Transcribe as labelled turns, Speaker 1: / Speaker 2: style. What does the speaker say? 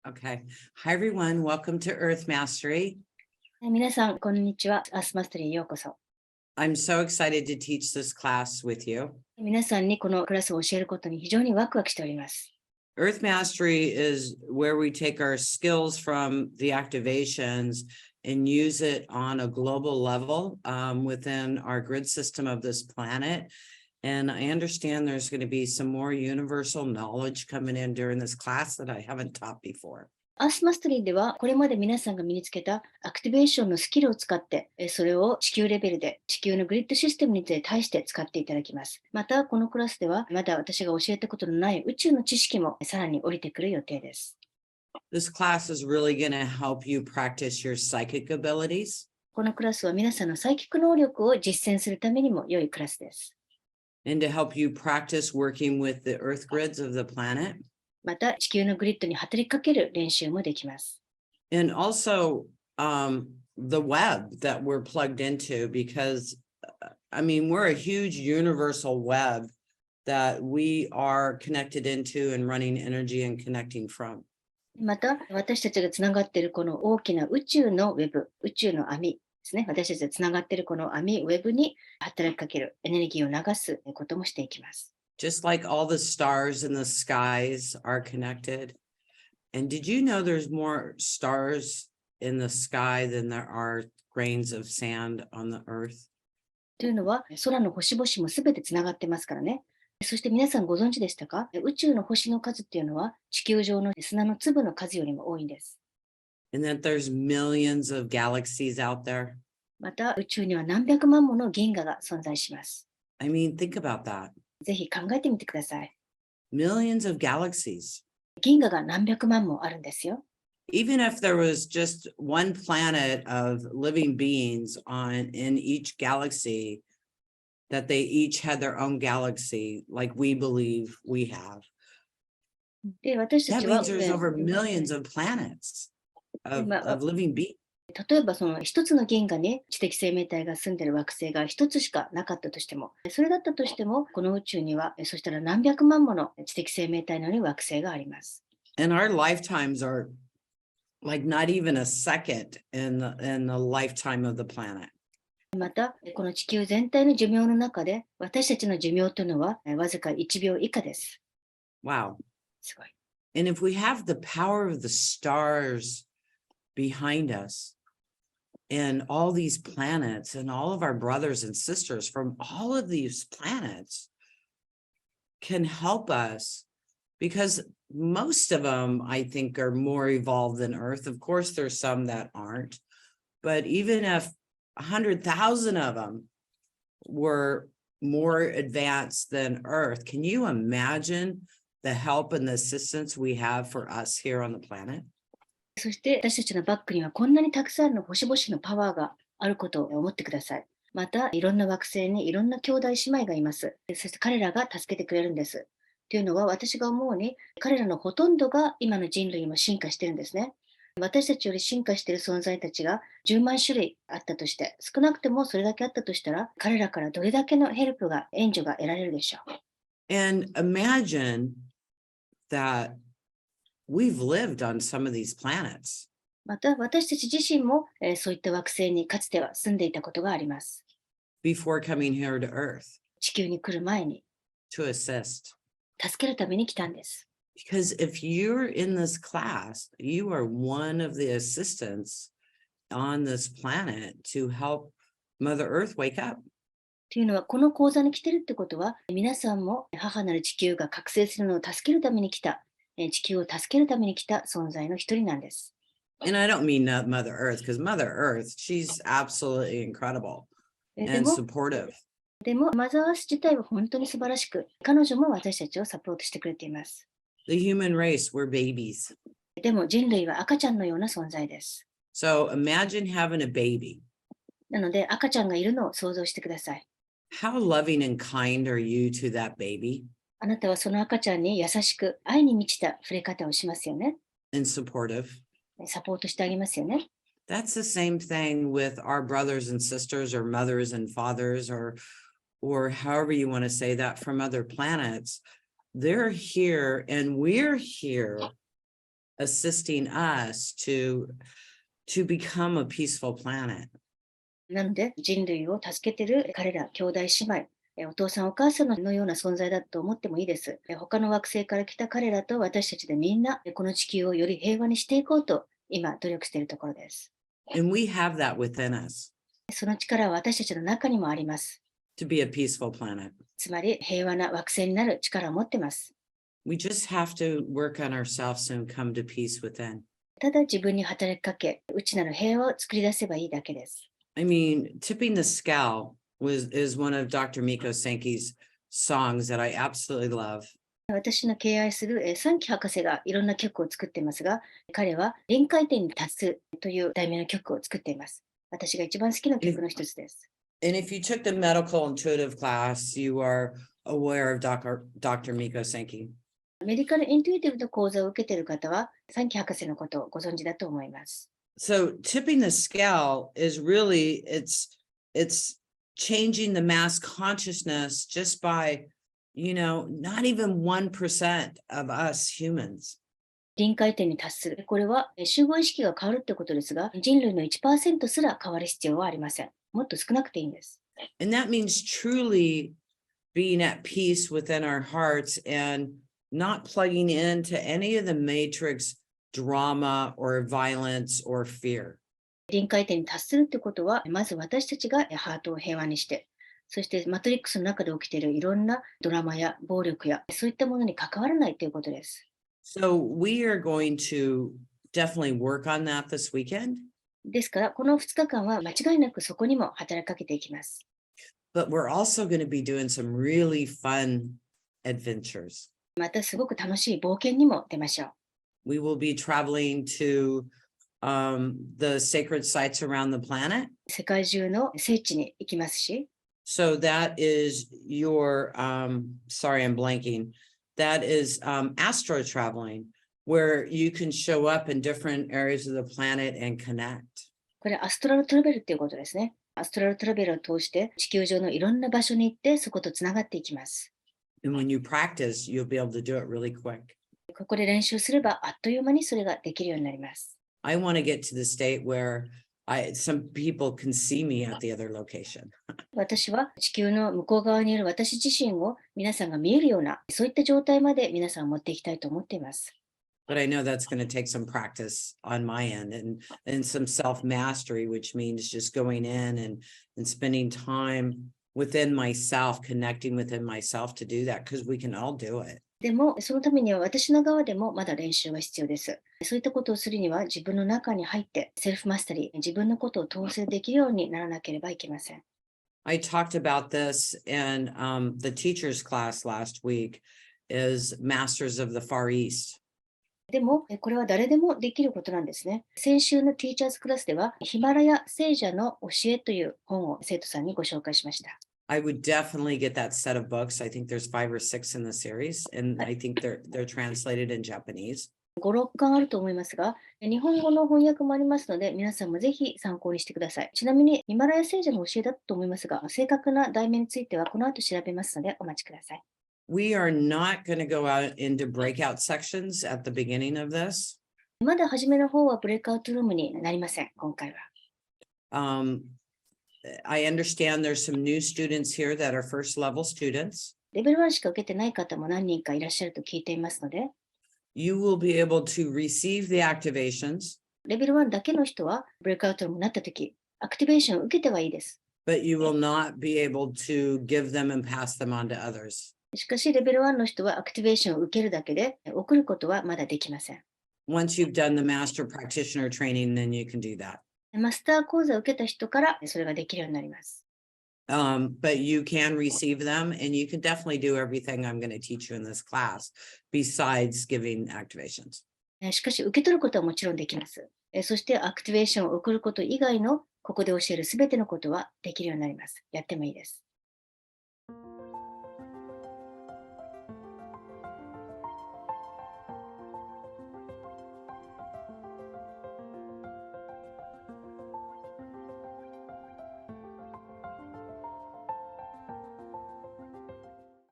Speaker 1: Okay. Hi, everyone. Welcome to Earth Mastery.
Speaker 2: 皆さん、こんにちは。アースマスタリーへようこそ。
Speaker 1: I'm so excited to teach this class with you.
Speaker 2: 皆さんにこのクラスを教えることに非常にワクワクしております。
Speaker 1: Earth Mastery is where we take our skills from the activations and use it on a global level within our grid system of this planet. And I understand there's going to be some more universal knowledge coming in during this class that I haven't taught before.
Speaker 2: アースマスタリーでは、これまで皆さんが身につけたアクティベーションのスキルを使って、それを地球レベルで地球のグリッドシステムに対して使っていただきます。また、このクラスでは、まだ私が教えたことのない宇宙の知識もさらに降りてくる予定です。
Speaker 1: This class is really going to help you practice your psychic abilities.
Speaker 2: このクラスは皆さんのサイキック能力を実践するためにも良いクラスです。
Speaker 1: And to help you practice working with the earth grids of the planet.
Speaker 2: また、地球のグリッドに働きかける練習もできます。
Speaker 1: And also the web that we're plugged into, because, I mean, we're a huge universal web that we are connected into and running energy and connecting from.
Speaker 2: また、私たちがつながっているこの大きな宇宙のウェブ、宇宙の網ですね。私たちがつながっているこの網、ウェブに働きかける、エネルギーを流すこともしていきます。
Speaker 1: Just like all the stars in the skies are connected. And did you know there's more stars in the sky than there are grains of sand on the earth?
Speaker 2: というのは、空の星々もすべてつながってますからね。そして皆さんご存知でしたか？宇宙の星の数っていうのは地球上の砂の粒の数よりも多いんです。
Speaker 1: And that there's millions of galaxies out there.
Speaker 2: また、宇宙には何百万もの銀河が存在します。
Speaker 1: I mean, think about that.
Speaker 2: ぜひ考えてみてください。
Speaker 1: Millions of galaxies.
Speaker 2: 銀河が何百万もあるんですよ。
Speaker 1: Even if there was just one planet of living beings in each galaxy, that they each had their own galaxy, like we believe we have.
Speaker 2: で、私た
Speaker 1: That
Speaker 2: ちは、
Speaker 1: means there's over millions of planets of living beings.
Speaker 2: 例えばその一つの銀河に知的生命体が住んでいる惑星が一つしかなかったとしても、それだったとしても、この宇宙には、そしたら何百万もの知的生命体のように惑星があります。
Speaker 1: And our lifetimes are like not even a second in the lifetime of the planet.
Speaker 2: また、この地球全体の寿命の中で、私たちの寿命というのはわずか1秒以下です。
Speaker 1: Wow.
Speaker 2: すごい。
Speaker 1: And if we have the power of the stars behind us, and all these planets and all of our brothers and sisters from all of these planets can help us, because most of them, I think, are more evolved than Earth. Of course, there's some that aren't, but even if 100,000 of them were more advanced than Earth, can you imagine the help and the assistance we have for us here on the planet?
Speaker 2: そして私たちのバックにはこんなにたくさんの星々のパワーがあることを思ってください。また、いろんな惑星にいろんな兄弟姉妹がいます。そして彼らが助けてくれるんです。というのは私が思うに、彼らのほとんどが今の人類も進化してるんですね。私たちより進化している存在たちが10万種類あったとして、少なくてもそれだけあったとしたら、彼らからどれだけのヘルプが、援助が得られるでしょう。
Speaker 1: And imagine that we've lived on some of these planets.
Speaker 2: また私たち自身も、そういった惑星にかつては住んでいたことがあります。
Speaker 1: Before coming here to Earth
Speaker 2: 地球に来る前に
Speaker 1: to assist.
Speaker 2: 助けるために来たんです。
Speaker 1: Because if you're in this class, you are one of the assistants on this planet to help Mother Earth wake up.
Speaker 2: というのは、この講座に来てるってことは、皆さんも母なる地球が覚醒するのを助けるために来た、地球を助けるために来た存在の一人なんです。
Speaker 1: And I don't mean not Mother Earth, because Mother Earth, she's absolutely incredible
Speaker 2: で
Speaker 1: and
Speaker 2: も、
Speaker 1: supportive.
Speaker 2: マザーアース自体は本当に素晴らしく、彼女も私たちをサポートしてくれています。
Speaker 1: The human race, we're babies.
Speaker 2: でも人類は赤ちゃんのような存在です。
Speaker 1: So imagine having a baby.
Speaker 2: なので赤ちゃんがいるのを想像してください。
Speaker 1: How loving and kind are you to that baby?
Speaker 2: あなたはその赤ちゃんに優しく愛に満ちた触れ方をしますよね。
Speaker 1: And supportive.
Speaker 2: サポートしてあげますよね。
Speaker 1: That's the same thing with our brothers and sisters or mothers and fathers or however you want to say that from other planets. They're here and we're here assisting us to become a peaceful planet.
Speaker 2: なので、人類を助けている彼ら、兄弟姉妹、お父さんお母さんのような存在だと思ってもいいです。他の惑星から来た彼らと私たちでみんな、この地球をより平和にしていこうと、今努力しているところです。
Speaker 1: And we have that within us
Speaker 2: その力は私たちの中にもあります。
Speaker 1: to be a peaceful planet.
Speaker 2: つまり、平和な惑星になる力を持っています。
Speaker 1: We just have to work on ourselves and come to peace within.
Speaker 2: ただ自分に働きかけ、内なる平和を作り出せばいいだけです。
Speaker 1: I mean, tipping the scale is one of Dr. Miko Sankey's songs that I absolutely love.
Speaker 2: 私の敬愛するサンキ博士がいろんな曲を作っていますが、彼は臨界点に達すという題名の曲を作っています。私が一番好きな曲の一つです。
Speaker 1: And if you took the medical intuitive class, you are aware of Dr. Miko Sankey.
Speaker 2: メディカルイントゥイティブの講座を受けている方は、サンキ博士のことをご存知だと思います。
Speaker 1: So tipping the scale is really, it's changing the mass consciousness just by, not even 1% of us humans.
Speaker 2: 臨界点に達する。これは集合意識が変わるってことですが、人類の 1% すら変わる必要はありません。もっと少なくていいんです。
Speaker 1: And that means truly being at peace within our hearts and not plugging into any of the matrix drama or violence or fear.
Speaker 2: 臨界点に達するってことは、まず私たちがハートを平和にして、そしてマトリックスの中で起きているいろんなドラマや暴力やそういったものに関わらないということです。
Speaker 1: So we are going to definitely work on that this weekend.
Speaker 2: ですから、この2日間は間違いなくそこにも働きかけていきます。
Speaker 1: But we're also going to be doing some really fun adventures.
Speaker 2: またすごく楽しい冒険にも出ましょう。
Speaker 1: We will be traveling to the sacred sites around the planet.
Speaker 2: 世界中の聖地に行きますし、
Speaker 1: So that is your, sorry, I'm blanking. That is astro-traveling, where you can show up in different areas of the planet and connect.
Speaker 2: これアストラルトラベルっていうことですね。アストラルトラベルを通して地球上のいろんな場所に行ってそことつながっていきます。
Speaker 1: And when you practice, you'll be able to do it really quick.
Speaker 2: ここで練習すればあっという間にそれができるようになります。
Speaker 1: I want to get to the state where some people can see me at the other location.
Speaker 2: 私は地球の向こう側にいる私自身を皆さんが見えるような、そういった状態まで皆さんを持っていきたいと思っています。
Speaker 1: But I know that's going to take some practice on my end and some self-mastery, which means just going in and spending time within myself, connecting within myself to do that, because we can all do it.
Speaker 2: でも、そのためには私の側でもまだ練習が必要です。そういったことをするには自分の中に入ってセルフマスタリー、自分のことを統制できるようにならなければいけません。
Speaker 1: I talked about this in the teacher's class last week is Masters of the Far East.
Speaker 2: でも、これは誰でもできることなんですね。先週のティーチャーズクラスでは、ヒマラヤ聖者の教えという本を生徒さんにご紹介しました。
Speaker 1: I would definitely get that set of books. I think there's 5 or 6 in the series, and I think they're translated in Japanese.
Speaker 2: 5、6巻あると思いますが、日本語の翻訳もありますので、皆さんもぜひ参考にしてください。ちなみに、ヒマラヤ聖者の教えだと思いますが、正確な題名についてはこの後調べますので、お待ちください。
Speaker 1: We are not going to go out into breakout sections at the beginning of this.
Speaker 2: まだ初めの方はブレイクアウトルームになりません、今回は。
Speaker 1: I understand there's some new students here that are first level students.
Speaker 2: レベル1しか受けてない方も何人かいらっしゃると聞いていますので、
Speaker 1: You will be able to receive the activations,
Speaker 2: レベル1だけの人はブレイクアウトルームになったとき、アクティベーションを受けてはいいです。
Speaker 1: but you will not be able to give them and pass them on to others.
Speaker 2: しかし、レベル1の人はアクティベーションを受けるだけで、送ることはまだできません。
Speaker 1: Once you've done the master practitioner training, then you can do that.
Speaker 2: マスター講座を受けた人からそれができるようになります。
Speaker 1: But you can receive them, and you can definitely do everything I'm going to teach you in this class besides giving activations.
Speaker 2: しかし、受け取ることはもちろんできます。そして、アクティベーションを送ること以外のここで教えるすべてのことはできるようになります。やってもいいです。